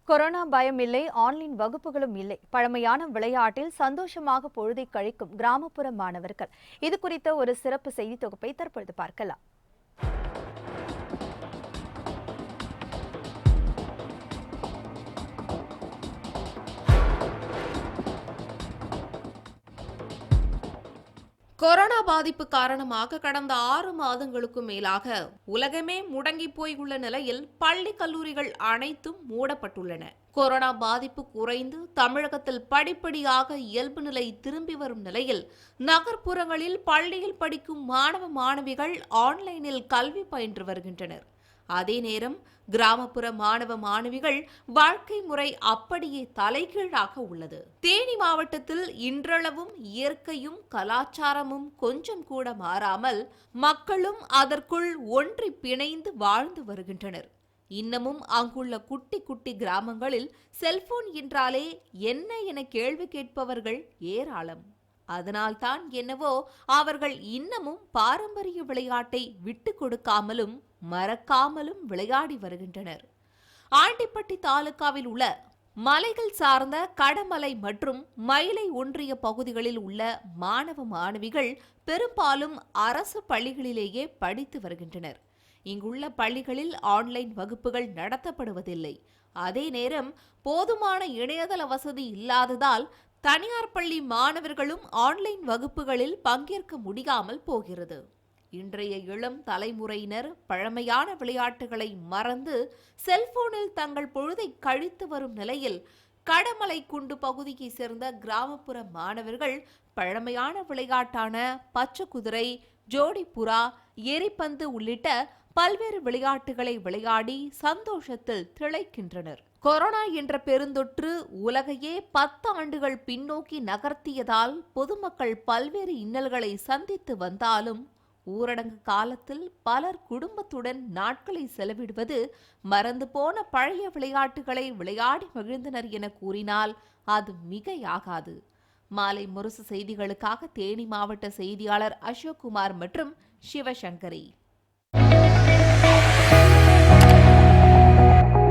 Corona பயம் இல்லை, online வகுப்புகளும் இல்லை. பழமையான விளையாட்டில் சந்தோஷமாக பொழுதை கழிக்கும் கிராமப்புற மாணவர்கள். இது குறித்த ஒரு சிறப்பு செய்தி தொகுப்பை தற்பொழுது பார்க்கலாம். கொரோனா பாதிப்பு காரணமாக கடந்த 6 மாதங்களுக்கும் மேலாக உலகமே முடங்கி போய் உள்ள நிலையில் பள்ளி கல்லூரிகள் அனைத்தும் மூடப்பட்டுள்ளன. கொரோனா பாதிப்பு குறைந்து தமிழகத்தில் படிப்படியாக இயல்பு நிலை திரும்பி வரும் நிலையில் நகர்ப்புறங்களில் பள்ளியில் படிக்கும் மாணவ மாணவிகள் ஆன்லைனில் கல்வி பயின்று வருகின்றனர். அதே நேரம் கிராமப்புற மாணவ மாணவிகள் வாழ்க்கை முறை அப்படியே தலைகீழாக உள்ளது. தேனி மாவட்டத்தில் இன்றளவும் இயற்கையும் கலாச்சாரமும் கொஞ்சம் கூட மாறாமல் மக்களும் அதற்குள் ஒன்றி பிணைந்து வாழ்ந்து வருகின்றனர். இன்னமும் அங்குள்ள குட்டி குட்டி கிராமங்களில் செல்போன் என்றாலே என்ன என கேள்வி கேட்பவர்கள் ஏராளம். அதனால்தான் என்னவோ அவர்கள் இன்னமும் பாரம்பரிய விளையாட்டை விட்டு கொடுக்காமலும் மறக்காமலும் விளையாடி வருகின்றனர். ஆண்டிப்பட்டி தாலுகாவில் உள்ள மலைகள் சார்ந்த கடமலை மற்றும் மயிலை ஒன்றிய பகுதிகளில் உள்ள மாணவ மாணவிகள் பெரும்பாலும் அரசு பள்ளிகளிலேயே படித்து வருகின்றனர். இங்குள்ள பள்ளிகளில் ஆன்லைன் வகுப்புகள் நடத்தப்படுவதில்லை. அதே நேரம் போதுமான இணையதள வசதி இல்லாததால் தனியார் பள்ளி மாணவர்களும் ஆன்லைன் வகுப்புகளில் பங்கேற்க முடியாமல் போகிறது. இன்றைய இளம் தலைமுறையினர் பழமையான விளையாட்டுகளை மறந்து செல்போனில் தங்கள் பொழுதை கழித்து வரும் நிலையில் கடமலை குண்டு பகுதியை சேர்ந்த கிராமப்புற மாணவர்கள் பழமையான விளையாட்டான பச்சை குதிரை, ஜோடிப்புறா, எரிப்பந்து உள்ளிட்ட பல்வேறு விளையாட்டுகளை விளையாடி சந்தோஷத்தில் திளைக்கின்றனர். கொரோனா என்ற பெருந்தொற்று உலகையே 10 ஆண்டுகள் பின்னோக்கி நகர்த்தியதால் பொதுமக்கள் பல்வேறு இன்னல்களை சந்தித்து வந்தாலும் ஊரடங்கு காலத்தில் பலர் குடும்பத்துடன் நாட்களை செலவிடுவது மறந்து போன பழைய விளையாட்டுகளை விளையாடி மகிழ்ந்தனர் என கூறினால் அது மிகையாகாது. மாலை முரசு செய்திகளுக்காக தேனி மாவட்ட செய்தியாளர் அசோக்குமார் மற்றும் சிவசங்கரி.